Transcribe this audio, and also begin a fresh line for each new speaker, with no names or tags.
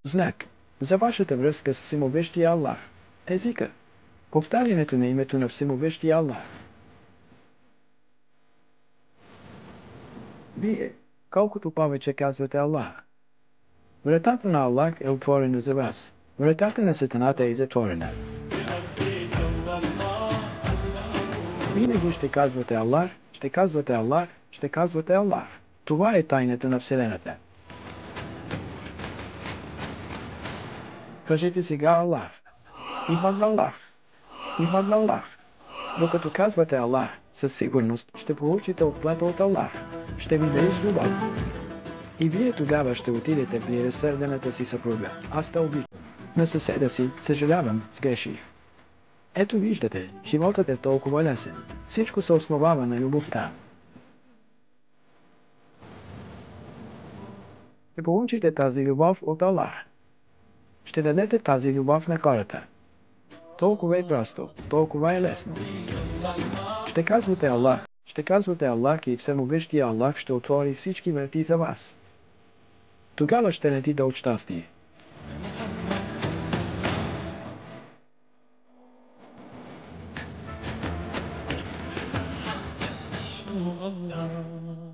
Знак за вашата връзка с Всемогъщия Аллах. Езика. Повтарянето на името на Всемогъщия Аллах. Вие, колкото повече казвате Аллах. Вратата на Аллах е отворена за вас. Вратата на Сатаната е затворена. Винаги ще казвате Аллах, ще казвате Аллах, ще казвате Аллах. Това е тайната на Вселената. Кажете сега Аллах. Имам Аллах. Имам Аллах. Докато казвате Аллах, със сигурност ще получите отплата от Аллах. Ще ви даде свобода. И вие тогава ще отидете при разсърдената си съпруга. Аз те обичам. На съседа си, съжалявам, сгреших. Ето виждате, животът е толкова лесен. Всичко се основава на любовта. Ще получите тази любов от Аллах. Ще дадете тази любов на хората. Толкова е просто, толкова е лесно. Ще казвате Аллах. Ще казвате Аллах и Всемогъщия Аллах ще отвори всички врати за вас. Тогава ще летите от щастие.
Allah